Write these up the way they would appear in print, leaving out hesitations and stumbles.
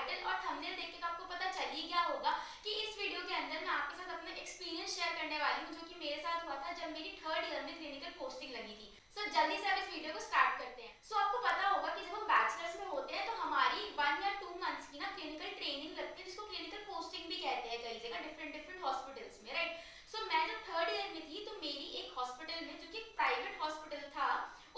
Title और thumbnail देख के तो आपको पता चल ही गया होगा कि इस वीडियो के अंदर मैं आपके साथ अपना एक्सपीरियंस शेयर करने वाली हूँ, जो कि मेरे साथ हुआ था जब मेरी 3rd ईयर में क्लिनिकल पोस्टिंग लगी थी। सो जल्दी से आप इस वीडियो को स्टार्ट करते हैं। सो आपको पता होगा कि जब हम बैचलर्स में होते हैं तो हमारी 1 या 2 मंथ्स की ना क्लिनिकल ट्रेनिंग लगती है, जिसको क्लिनिकल पोस्टिंग भी कहते हैं कई जगह डिफरेंट हॉस्पिटल्स में, राइट। सो मैं जब 3rd ईयर में थी तो मेरी एक हॉस्पिटल में, जो कि प्राइवेट हॉस्पिटल था,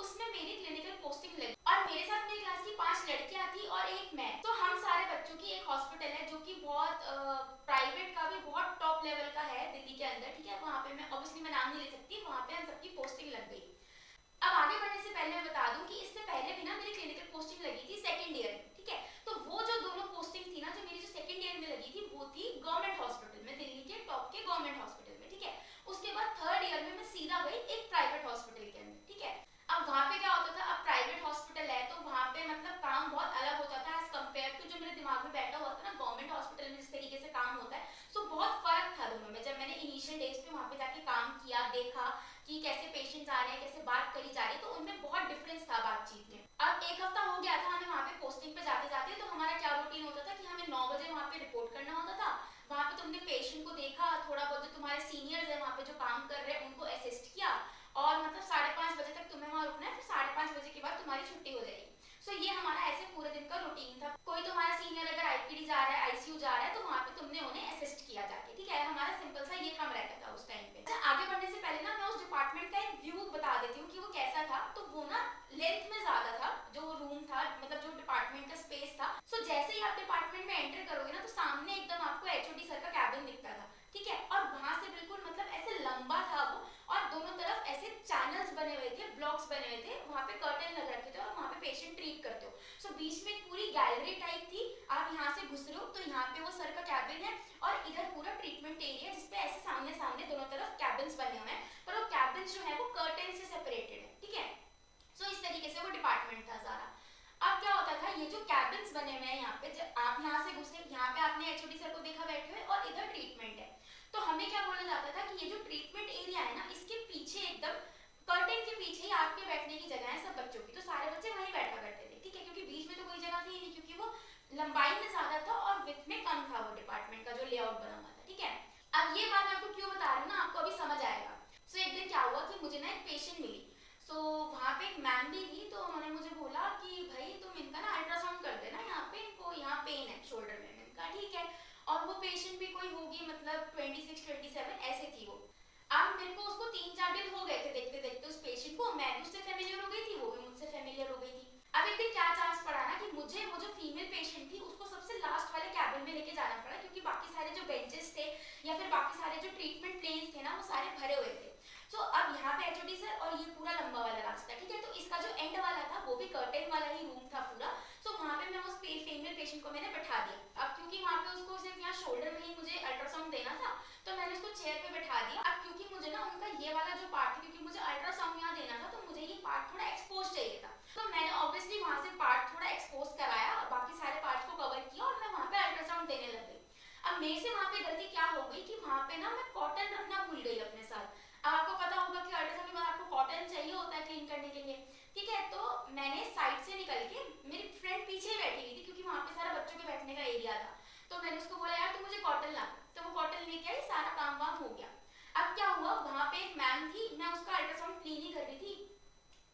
उसमें मेरी क्लिनिकल पोस्टिंग लगी और मेरे साथ मेरी क्लास की 5 लड़कियां थी और एक मैं। तो हम सारे बच्चों की एक हॉस्पिटल है जो कि बहुत प्राइवेट का भी बहुत टॉप लेवल का है दिल्ली के अंदर, ठीक है। वहाँ पे मैं ऑब्वियसली मैं नाम नहीं ले सकती, वहाँ पे हम सबकी पोस्टिंग लग गई। अब आगे बढ़ने से पहले मैं बता दूं कि इससे पहले भी ना मेरी क्लिनिकल पोस्टिंग लगी थी 2nd ईयर में, ठीक है। तो वो जो दोनों पोस्टिंग थी ना, जो मेरी जो 2nd ईयर में लगी थी, वो थी गवर्नमेंट हॉस्पिटल में, दिल्ली के टॉप के गवर्नमेंट हॉस्पिटल में, ठीक है। उसके बाद 3rd ईयर में मैं सीधा गई एक प्राइवेट हॉस्पिटल के अंदर, ठीक है। अब वहाँ पे क्या होता था, अब प्राइवेट हॉस्पिटल है तो वहाँ पे मतलब काम बहुत अलग होता था एज कम्पेयर टू जो मेरे दिमाग में बैठा हुआ था ना गवर्नमेंट हॉस्पिटल में जिस तरीके से काम होता है। सो बहुत फर्क था दोनों में। जब मैंने इनिशियल डेज पे वहाँ पे जाके काम किया, देखा कि कैसे पेशेंट्स आ रहे हैं, कैसे बात करी जा रही है, तो उनमें बहुत डिफरेंस था बातचीत में। अब एक हफ्ता हो गया था हमें वहाँ पे पोस्टिंग पे जाते जाते, तो हमारा क्या रूटीन होता था कि हमें 9 बजे वहाँ पे रिपोर्ट करना होता था। वहाँ पे तुमने पेशेंट को देखा, थोड़ा बहुत जो तुम्हारे सीनियर्स है वहाँ पे जो काम कर रहे हैं उनको असिस्ट किया, और मतलब 5:30 बजे तक तुम्हें वहाँ रुकना है, फिर 5:30 बजे के बाद तुम्हारी छुट्टी हो जाएगी। सो ये हमारा ऐसे पूरे दिन का रूटीन था। कोई तुम्हारा सीनियर अगर आईपीडी जा रहा है, आईसीयू जा रहा है, तो वहाँ पे तुमने उन्हें असिस्ट किया जाके, ठीक है। हमारा सिंपल सा ये काम रहता था उस टाइम पे। अच्छा, आगे बढ़ने से पहले ना मैं उस डिपार्टमेंट का एक व्यू बता देती हूँ कि वो कैसा था। तो वो ना लेंथ में ज्यादा था, जो रूम था, मतलब जो डिपार्टमेंट का स्पेस था। सो जैसे ही आप डिपार्टमेंट में एंटर करोगे ना, तो सामने एकदम आपको एचओडी सर का कैबिन दिखता था, ठीक है। और वहां से बिल्कुल मतलब ऐसे लंबा था वो, और दोनों तरफ ऐसे चैनल्स बने हुए थे, ब्लॉक्स बने हुए थे, वहाँ पे कर्टेन लग रखे थे और वहाँ पे पेशेंट ट्रीट करते हो। सो बीच में एक पूरी गैलरी टाइप थी, आप यहाँ से घुस रहे हो तो यहाँ पे वो सर का कैबिन है, और इधर पूरा ट्रीटमेंट एरिया जिसपे ऐसे सामने सामने दोनों तरफ कैबिन्स बने हुए हैं, पर वो कैबिन्स जो है वो कर्टेन से सेपरेटेड है, ठीक है। सो इस तरीके से वो डिपार्टमेंट था सारा। अब क्या होता था, ये जो कैबिन्स बने हुए हैं यहाँ पे, जब आप यहाँ से घुसे, यहाँ पे आपने एचओडी सर को देखा बैठे हुए, और इधर ट्रीटमेंट है। तो हमें क्या बोला जाता था कि ये जो ट्रीटमेंट एरिया है ना, इसके पीछे एकदम कर्टेन के पीछे ही आपके बैठने की जगह है सब बच्चों की। तो सारे बच्चे वहीं बैठा करते थे, ठीक है, क्योंकि बीच में तो कोई जगह थी नहीं, क्योंकि वो लंबाई में ज्यादा था और विड्थ में कम था वो डिपार्टमेंट का जो लेआउट बना हुआ था, ठीक है। अब ये बात मैं आपको क्यों बता रही हूँ ना, आपको अभी समझ आएगा। सो एक दिन क्या हुआ कि मुझे ना एक पेशेंट मिली। सो वहाँ पे एक मैम भी थी, तो उन्होंने मुझे बोला कि भाई तुम इनका ना अल्ट्रासाउंड कर देना, यहाँ पे इनको यहाँ पेन है शोल्डर में। मैंने कहा ठीक है। और वो पेशेंट भी कोई होगी मतलब 26-27 ऐसे थी वो। अब मेरे को उसको 3-4 दिन हो गए थे देखते देखते उस पेशेंट को, मैं भी उससे फेमिलियर हो गई थी, वो भी मुझसे फेमिलियर हो गई थी। अब एक दिन क्या चांस पड़ा ना कि मुझे वो जो फीमेल पेशेंट थी उसको सबसे लास्ट वाले कैबिन में लेके जाना पड़ा, क्योंकि बाकी सारे जो बेंचेस थे या फिर बाकी सारे जो ट्रीटमेंट प्लेन्स थे ना, वो सारे भरे हुए थे। सो अब यहाँ पे एचओडी सर और ये पूरा लंबा वाला रास्ता, ठीक है। तो इसका जो एंड वाला था वो भी कर्टेन वाला ही रूम था पूरा। सो वहाँ पे मैं उस फीमेल पेशेंट को मैंने बैठा दिया। अब क्योंकि वहाँ पे उसको सिर्फ यहाँ शोल्डर में ही मुझे अल्ट्रासाउंड देना था, तो मैंने उसको चेयर पे बैठा दिया। अब क्योंकि मुझे ना उनका ये वाला जो पार्ट था, क्योंकि मुझे अल्ट्रासाउंड यहाँ देना था, तो मुझे ये पार्ट थोड़ा एक्सपोज चाहिए था। तो मैंने ऑब्वियसली वहाँ से पार्ट थोड़ा एक्सपोज कराया, बाकी सारे पार्ट्स को कवर किया, और मैं वहाँ पे अल्ट्रासाउंड देने लग गई। अब मेरे से वहाँ पे गलती क्या हो गई कि वहाँ पे ना मैं कॉटन रखना भूल गई अपने साथ। अब आपको पता होगा कि अल्ट्रासाउंड के बाद आपको कॉटन चाहिए होता है क्लीन करने के लिए, ठीक है। तो मैंने साइड से निकल के, मेरी फ्रेंड पीछे ही बैठी हुई थी क्योंकि वहाँ पे सारा बच्चों के बैठने का एरिया था, तो मैंने उसको बोला यार तू मुझे कॉटन ला, तो वो कॉटन लेके आई, सारा काम वाम हो गया। अब क्या हुआ, वहाँ पे एक मैम थी, मैं उसका अल्ट्रासाउंड क्लीन ही कर रही थी,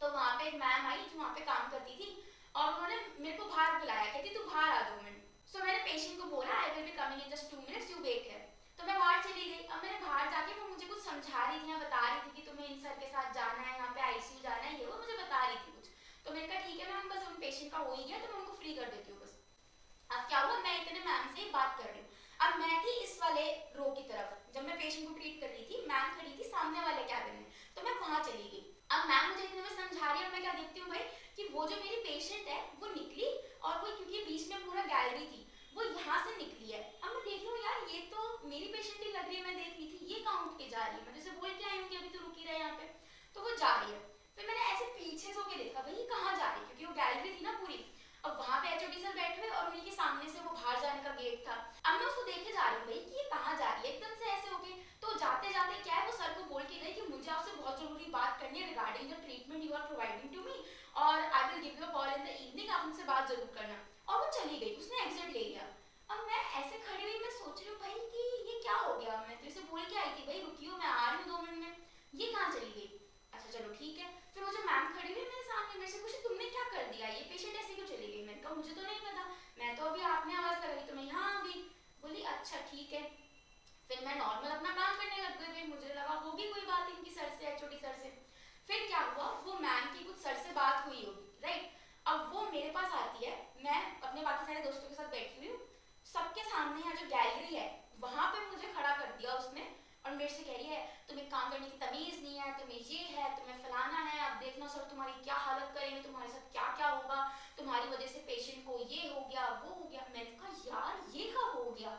तो वहाँ पे एक मैम आई जो वहाँ पे काम करती थी, और उन्होंने मेरे को बाहर बुलाया, कहती तू बाहर आ 2 मिनट। सो मैंने पेशेंट को बोला I will be coming in just 2 minutes, you wait here. तो मैं बाहर चली गई। अब मैंने बाहर जाके, वो मुझे कुछ समझा रही थी, बता रही थी कि तुम्हें इन सर के साथ जाना है, यहाँ पे आईसीयू जाना है, ये वो मुझे बता रही थी कुछ। तो मैंने कहा ठीक है मैम, बस उन पेशेंट का हो ही गया तो मैं उनको फ्री कर देती हूँ बस। अब क्या हुआ, मैं इतने मैम से बात कर रही हूँ। अब मैं थी इस वाले रो की तरफ, जब मैं पेशेंट को ट्रीट कर रही थी, मैम खड़ी थी सामने वाले कैबिन में, तो मैं वहां चली गई। अब मैम मुझे इतने में समझा रही है, और मैं क्या देखती हूँ भाई कि वो जो मेरी पेशेंट है वो निकली, और वो क्योंकि बीच में पूरा गैलरी थी, वो यहाँ से निकली है। अब मैं देख रही हूँ यार ये तो मेरी पेशेंट ही लग रही है, मैं देख रही थी, ये कहाँ उठ के जा रही है, मैं जैसे बोल के आई हूँ कि अभी तो रुकी रहे यहाँ पे, तो वो जा रही है। फिर मैंने ऐसे पीछे से होके देखा भाई ये कहाँ जा रही है, क्योंकि वो गैलरी थी ना पूरी। अब वहां पे एचओडी सर बैठे हुए, और उन्हीं के सामने से वो बाहर जाने का गेट था। अब मैं उसको देखे जा रही हूँ भाई कि ये कहाँ जा रही है, एकदम से ऐसे होके। तो जाते जाते क्या है, वो सर को बोल के गई कि मुझे आपसे बहुत जरूरी बात करनी है regarding the treatment you are providing to me, और I will give you a call in the evening, आप मुझसे बात जरूर करना। और वो चली चली गई, उसने एग्जिट ले लिया। अब मैं ऐसे खड़ी हुई, मैं सोच रही हूँ भाई कि ये क्या हो गया, मैं तो इसे बोल के आई थी भाई रुकियो मैं आ रही हूँ 2 मिनट में, ये कहाँ चली गई। अच्छा चलो ठीक है। फिर वो जो मैम खड़ी हुई मेरे सामने, मेरे से पूछी तुमने क्या कर दिया, ये पेशेंट ऐसे क्यों चली गई। मैंने कहा मुझे तो नहीं पता, मैं तो अभी आपने आवाज लगाई तो मैं यहाँ आ गई। बोली अच्छा ठीक है। फिर मैं नॉर्मल अपना काम करने लग गई, मुझे लगा होगी कोई बात इनकी सर से, एचओडी सर से। फिर क्या हुआ, वो मैम की कुछ सर से बात हुई होगी, राइट। अब वो मेरे पास आती है, मैं अपने बाकी सारे दोस्तों के साथ बैठी हुई हूँ, सबके सामने यहाँ जो गैलरी है वहां पे मुझे खड़ा कर दिया उसने, और मेरे से कह रही है तुम्हें काम करने की तमीज नहीं है, तुम्हें ये है, तुम्हें फलाना है, अब देखना सर तुम्हारी क्या हालत करेंगे, तुम्हारे साथ क्या क्या होगा, तुम्हारी वजह से पेशेंट को ये हो गया वो हो गया। मैंने कहा यार ये कब हो गया,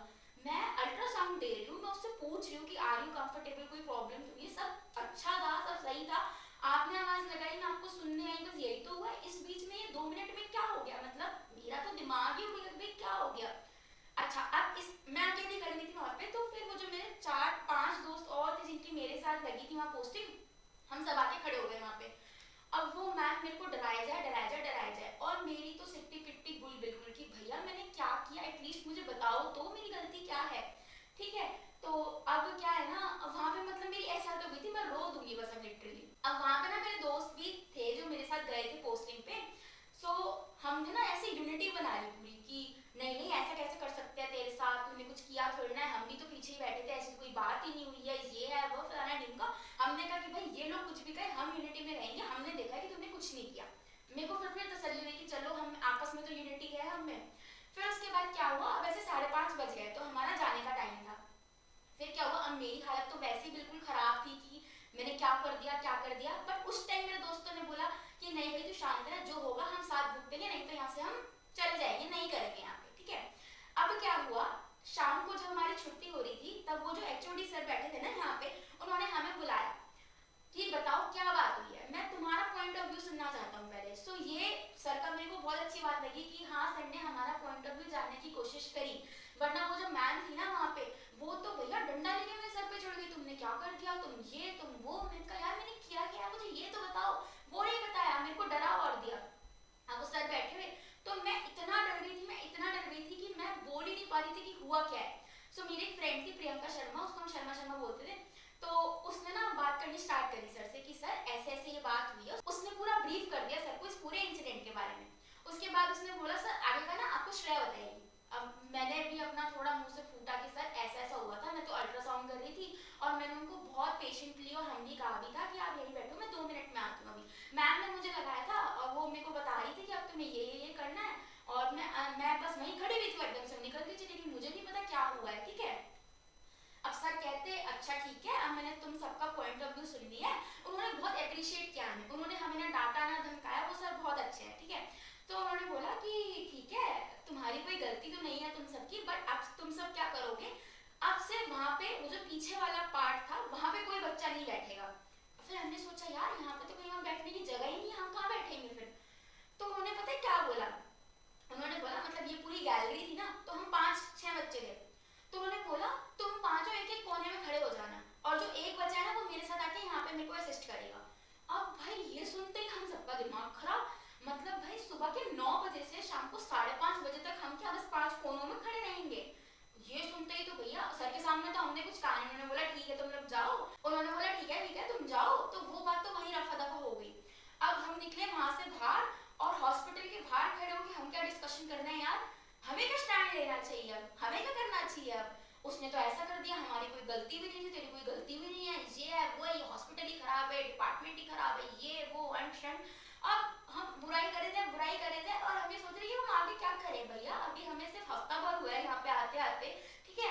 मैं अल्ट्रासाउंड दे रही हूँ, मैं उससे पूछ रही हूँ कि आर यू कंफर्टेबल, कोई प्रॉब्लम तो नहीं, सब अच्छा था, सब सही था, आपने आवाज लगाई मैं आपको सुनने आई, बस यही तो हुआ। इस बीच में ये 2 मिनट में क्या हो गया, मतलब मेरा तो दिमाग ही उड़ग गई, क्या हो गया। अच्छा अब इस मैं अकेली खड़ी हुई थी वहां पे, तो फिर वो जो मेरे 4-5 दोस्त और थे जिनकी मेरे साथ लगी थी वहां पोस्टिंग, हम सब आके खड़े हो गए वहां पे। अब वो मैम मेरे को डराया जाए डराया जाए डराया जाए, और मेरी तो सिट्टी पिट्टी गुल बिल्कुल कि भैया मैंने क्या किया, एटलीस्ट मुझे बताओ तो मेरी गलती क्या है, ठीक है। तो अब क्या है ना, वहां पे मतलब मेरी ऐसी हालत हो गई थी, मैं रो दूंगी बस अब लिटरली। अब वहां पे ना मेरे दोस्त भी थे जो मेरे साथ गए थे पोस्टिंग पे, सो हमने ना ऐसे यूनिटी बना ली पूरी कि नहीं नहीं ऐसा कैसे कर सकते हैं तेरे साथ, तूने कुछ किया थोड़ी ना है, हम भी तो पीछे ही बैठे थे, ऐसी कोई बात ही नहीं हुई है, ये है वो फलाना ढिमका। हमने कहा कि भाई ये लोग कुछ भी कहे हम यूनिटी में रहेंगे, हमने देखा है कि तुमने कुछ नहीं किया। मेरे को फिर तसल्ली हुई कि चलो हम आपस में तो यूनिटी है हम में। फिर उसके बाद क्या हुआ, वैसे 5:30 बज गए तो हमारा जाने का टाइम था। फिर क्या हुआ, अब मेरी हालत तो वैसे ही बिल्कुल खराब थी कि मैंने क्या कर दिया, बट उस टाइम मेरे दोस्तों ने बोला कि नहीं भाई तू शांत रह, जो होगा हम साथ भुगतेंगे, नहीं तो यहाँ से हम चले जाएंगे, नहीं करेंगे यहाँ पे, ठीक है। अब क्या हुआ, शाम को जब हमारी छुट्टी हो रही थी तब वो जो एचओडी सर बैठे थे ना यहाँ पे, उन्होंने हमें बुलाया कि बताओ क्या बात हुई है, मैं तुम्हारा पॉइंट ऑफ व्यू सुनना चाहता हूँ पहले। सो ये सर का मेरे को बहुत अच्छी बात लगी कि हाँ सर ने हमारा पॉइंट ऑफ व्यू जानने की कोशिश करी, वरना वो जो मैम थी ना वहाँ पे, वो तो भैया डंडा लेके मेरे सर पे चढ़ गई, तुमने क्या कर दिया, तुम ये तुम वो। मैंने कहा यार मैंने किया क्या है, मुझे ये तो बताओ। वो नहीं बताया, मेरे को डरा और दिया। अब वो सर बैठे हुए, तो मैं इतना डर गई थी, मैं इतना डर गई थी कि मैं बोल ही नहीं पा रही थी कि हुआ क्या है। सो मेरी एक फ्रेंड थी प्रियंका शर्मा, उसको हम शर्मा शर्मा बोलते थे, तो उसने ना बात करनी स्टार्ट करी सर से कि सर ऐसे ऐसे ये बात हुई है। उसने पूरा ब्रीफ कर दिया सर को इस पूरे इंसिडेंट के बारे में। उसके बाद उसने बोला सर आगे का ना आपको श्रेय बताइए। अब मैंने भी अपना थोड़ा मुंह से फूटा कि सर ऐसा ऐसा हुआ था, मैं तो अल्ट्रासाउंड कर रही थी और मैंने उनको बहुत पेशेंटली और हम्बली कहा भी था कि आप यहीं बैठो, मैं 2 मिनट में आती हूँ अभी। मैम ने मुझे लगाया था और वो मेरे को बता रही थी कि अब तुम्हें ये करना है, और मैं बस वहीं खड़ी हुई थी, एकदम से निकल के चली गई, मुझे नहीं पता क्या हुआ है, ठीक है। अब सर कहते अच्छा ठीक है, अब मैंने तुम सबका पॉइंट ऑफ व्यू सुन लिया है। उन्होंने बहुत अप्रिशिएट किया हमें, उन्होंने हमें ना डांटा ना धमकाया, वो सर बहुत अच्छे हैं, ठीक है। तो उन्होंने बोला कि ठीक है तुम्हारी कोई गलती तो नहीं है तुम सबकी, बट अब तुम सब क्या करोगे, अब से वहां पे वो जो पीछे वाला पार्ट था वहां पे कोई बच्चा नहीं बैठेगा। फिर हमने सोचा यार यहाँ पे तो कहीं हम बैठने की जगह ही नहीं, हम कहाँ बैठेंगे फिर। तो उन्होंने पता है क्या बोला, उन्होंने बोला मतलब ये पूरी गैलरी थी ना, तो हम 5-6 बच्चे थे, तो उन्होंने बोला तुम पांचों एक एक कोने में खड़े हो जाना, और जो एक बचा है ना वो मेरे साथ आके यहाँ पे मेरे को असिस्ट करेगा। अब भाई ये सुनते ही हम सबका दिमाग खराब, मतलब भाई सुबह के 9 बजे से शाम को 5:30 बजे तक हम क्या बस 5 कोनों में खड़े रहेंगे। ये सुनते ही तो भैया सर के सामने तो हमने कुछ कहा नहीं, उन्होंने बोला ठीक है तुम लोग जाओ, उन्होंने बोला ठीक है तुम जाओ, तो वो बात तो वहीं रफा दफा हो गई। अब हम निकले वहां से बाहर, और हॉस्पिटल के बाहर खड़े हो कि हम क्या डिस्कशन करना है यार, हमें क्या स्टैंड लेना चाहिए, अब हमें क्या करना चाहिए, अब उसने तो ऐसा कर दिया, हमारी कोई गलती भी नहीं थी, तेरी कोई गलती भी नहीं है, ये है वो है, ये हॉस्पिटल ही खराब है, डिपार्टमेंट ही खराब है, ये वो अनशन। अब हम बुराई करे थे और हमें सोच रहे हैं हम आगे क्या करें भैया, अभी हमें सिर्फ हफ्ता भर हुआ है यहाँ पे आते आते, ठीक है,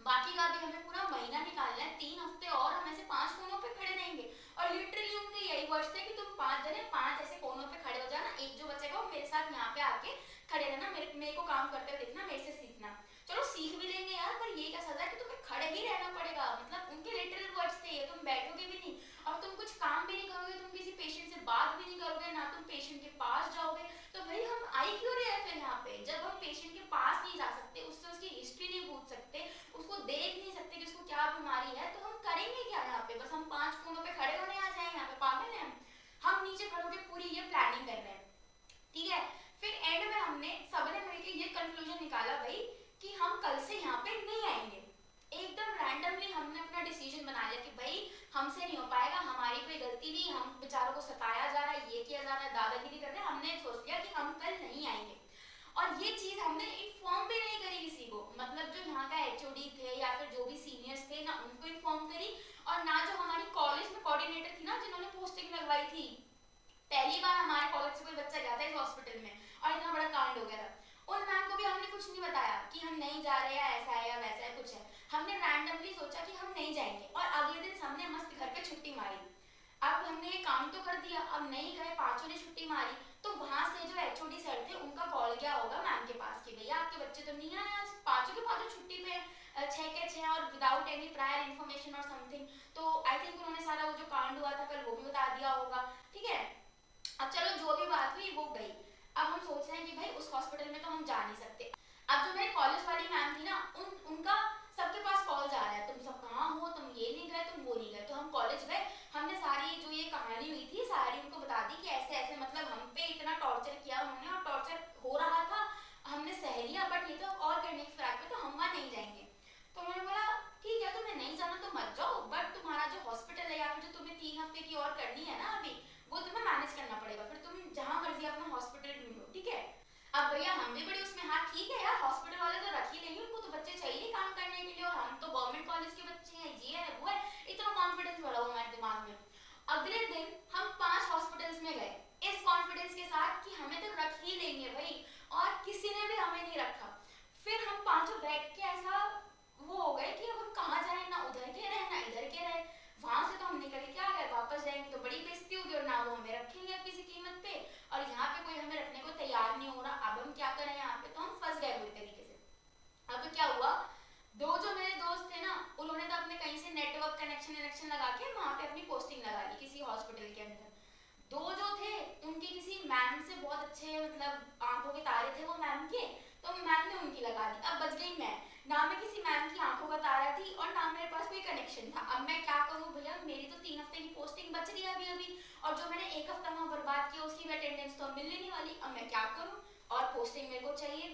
बाकी का भी हमें पूरा महीना निकालना है, 3 हफ्ते और हम ऐसे 5 कोनों पे खड़े रहेंगे। और लिटरली उनके यही वर्ड्स थे कि तुम 5 जने 5 ऐसे कोनों पे खड़े हो जाना, एक जो बचेगा वो मेरे साथ यहाँ पे आके खड़े रहना, मेरे को काम करते हुए देखना, मेरे से सीखना। चलो सीख भी लेंगे यार, पर ये क्या सजा है कि तुम्हें खड़े ही रहना पड़ेगा, मतलब उनके लिटरल वर्ड्स थे ये, तुम बैठोगे भी नहीं और तुम कुछ काम भी नहीं करोगे, तुम किसी पेशेंट से बात भी नहीं करोगे, ना तुम पेशेंट के पास जाओगे, तो भाई हम आई क्यों रहे हैं फिर यहाँ पे, जब हम पेशेंट के पास नहीं जा सकते, उससे उसकी हिस्ट्री नहीं पूछ सकते, उसको देख नहीं सकते कि उसको क्या बीमारी है, तो हम करेंगे क्या यहाँ पे, बस हम 5 कोनों पे खड़े होने आ जाए यहाँ पे, पागल है हम नीचे खड़े होकर पूरी ये प्लानिंग कर रहे हैं, ठीक है। फिर एंड में हमने सबने मिलकर ये निकाला भाई कि हम कल से यहाँ पे नहीं आएंगे। एकदम रैंडमली हमने अपना डिसीजन बना लिया कि भाई हमसे नहीं हो पाएगा, हमारी कोई गलती नहीं, हम बेचारों को सताया जा रहा है, ये किया जा रहा है, दादागिरी कर रहे हैं। हमने सोच लिया कि हम कल नहीं आएंगे। और ये चीज हमने इन्फॉर्म भी नहीं करी किसी को, मतलब जो यहाँ का एचओडी थे या फिर जो भी सीनियर्स थे ना उनको इन्फॉर्म करी, और ना जो हमारी कॉलेज में कोऑर्डिनेटर थी ना जिन्होंने पोस्टिंग लगवाई थी। पहली बार हमारे कॉलेज से कोई बच्चा गया था इस हॉस्पिटल में और इतना बड़ा कांड हो गया था। उन मैम को भी हमने कुछ नहीं बताया कि हम नहीं जा रहे हैं, ऐसा है या वैसा है कुछ है। हमने रैंडमली सोचा कि हम नहीं जाएंगे और अगले दिन सबने मस्त घर पे छुट्टी मारी। अब हमने ये काम तो कर दिया, अब नहीं गए, पांचों ने छुट्टी मारी, तो वहां से जो एचओडी सर थे उनका कॉल गया होगा मैम के पास कि भैया आपके बच्चे तो नहीं आए आज, पांचों के पांचों छुट्टी पे 6 के 6 और विदाउट एनी प्रायर इन्फॉर्मेशन और समथिंग। तो आई थिंक उन्होंने सारा वो जो कांड हुआ था कल वो भी बता दिया होगा। ठीक है, अब चलो जो भी बात हुई वो गई। अब हम सोच रहे हैं कि भाई उस हॉस्पिटल में तो हम जा नहीं सकते। अब जो मेरे कॉलेज वाली मैम थी ना उनका सबके पास कॉल जा रहा है, तुम सब कहाँ हो, तुम ये नहीं गए, तुम वो नहीं गए। तो हम कॉलेज गए, हमने सारी जो ये कहानी हुई थी सारी उनको बता दी कि ऐसे ऐसे मतलब हम पे इतना टॉर्चर किया उन्होंने और टॉर्चर हो रहा था, हमने सह लिया, बट ये तो और करने की फिराक में, तो हम वहाँ नहीं जाएंगे। तो उन्होंने बोला ठीक है तुम्हें नहीं जाना तो मत जाओ, बट तुम्हारा जो हॉस्पिटल है या फिर जो तुम्हें 3 हफ्ते की और करनी है ना अभी, वो तुम्हें मैनेज करना पड़ेगा, फिर तुम जहाँ मर्जी अपना हॉस्पिटल ढूंढो। ठीक है, अब भैया हम भी बड़ी उसमें, हाँ ठीक है यार हॉस्पिटल वाले तो रख ही लेंगे, उनको तो बच्चे चाहिए काम करने के लिए, और हम तो गवर्नमेंट कॉलेज के बच्चे हैं, ये है वो है, इतना कॉन्फिडेंस बढ़ा हुआ हमारे दिमाग में। अगले दिन हम 5 हॉस्पिटल्स में गए इस कॉन्फिडेंस के साथ कि हमें तो रख ही लेंगे भाई, और किसी ने भी हमें नहीं रखा। फिर हम पांचों बैठ के ऐसा वो हो गए कि अब हम कहाँ जाए, ना उधर के रहे ना इधर के रहे। वहां से तो हम निकल के आ गए, वापस जाएंगे तो बड़ी बेइज्जती होगी और ना वो हमें रखेंगे अब किसी कीमत पे, और यहाँ पे कोई हमें रखने को तैयार नहीं हो रहा। अब हम क्या करें यहाँ पे, तो हम फंस गए पूरी तरीके से। अब क्या हुआ, दो जो मेरे दोस्त थे ना उन्होंने तो अपने कहीं से नेटवर्क कनेक्शन लगा के वहां पे अपनी पोस्टिंग लगा ली किसी हॉस्पिटल के अंदर। दो जो थे उनके किसी मैम से बहुत अच्छे मतलब आंखों के तारे थे वो मैम के, तो मैम ने उनकी लगा दी। अब बच गई मैं, ना मैं किसी मैम की आंखों का तारा थी और ना मेरे पास कोई कनेक्शन था। अब मैं क्या करूं भैया, मेरी तो 3 हफ्ते की पोस्टिंग बच रही है अभी अभी, और जो मैंने 1 हफ्ता वहां बर्बाद किया उसकी अटेंडेंस तो मिलने नहीं वाली। अब मैं क्या करूं, और पोस्टिंग मेरे को चाहिए।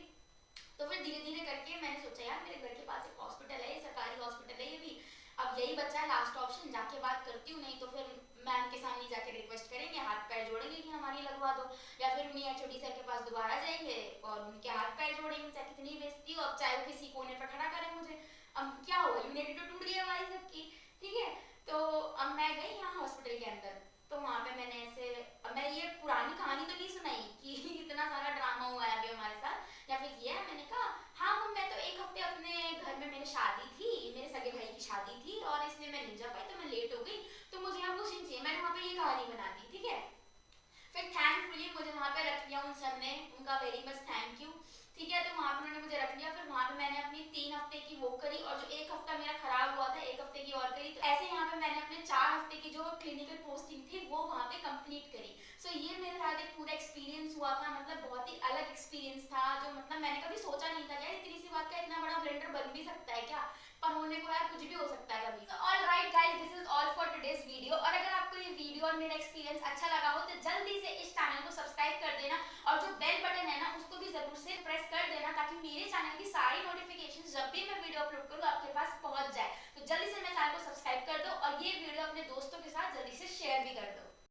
तो फिर धीरे धीरे करके मैंने सोचा यार मेरे घर के पास एक हॉस्पिटल है, सरकारी हॉस्पिटल है ये भी, अब यही बचा है लास्ट ऑप्शन, जाके बात करती हूँ, नहीं तो फिर मैम के सामने जाके रिक्वेस्ट करेंगे, हाथ पैर जोड़ेंगे कि हमारी लगवा दो, या फिर उन्हीं एचओडी सर के पास दोबारा जाएंगे और उनके हाथ पैर जोड़ेंगे, चाहे कितनी बेइज्जती हो, अब चाहे वो किसी कोने पर खड़ा करें मुझे। अब क्या होगा, यूनिटी तो टूट गई हमारी सबकी। ठीक है, तो अब मैं गई यहाँ हॉस्पिटल के अंदर, तो वहाँ पे मैंने ऐसे, अब मैं ये पुरानी कहानी तो नहीं सुनाई कि इतना सारा ड्रामा हुआ है अभी हमारे साथ या फिर ये है। मैंने कहा हाँ मैं तो 1 हफ्ते अपने घर में मेरी शादी थी, मेरे सगे भाई की शादी थी और इसलिए मैं नहीं जा पाई, तो मैं लेट हो गई, तो मुझे यहाँ कुछ चाहिए, मैंने वहाँ पे ये कहानी बना दी। ठीक है, फिर थैंकफुली मुझे वहाँ पे रख लिया उन सब ने, उनका वेरी मच थैंक यू। ठीक है, तो वहाँ पे उन्होंने मुझे रख लिया, फिर वहाँ पे मैंने अपनी 3 हफ्ते की वो करी, और जो 1 हफ्ता मेरा खराब हुआ था 1 हफ्ते की और करी, तो ऐसे यहाँ पे मैंने अपने 4 हफ्ते की जो क्लिनिकल पोस्टिंग थी वो वहाँ पे कंप्लीट करी। सो ये मेरे साथ एक पूरा एक्सपीरियंस हुआ था, मतलब बहुत ही अलग एक्सपीरियंस था, जो मतलब मैंने कभी सोचा नहीं था यार इतनी सी बात का इतना बड़ा ब्लेंडर बन भी सकता है क्या, पर होने को यार कुछ भी हो सकता है कभी। Alright guys, this is all for today's video, और अगर आपको ये वीडियो और मेरा एक्सपीरियंस अच्छा लगा हो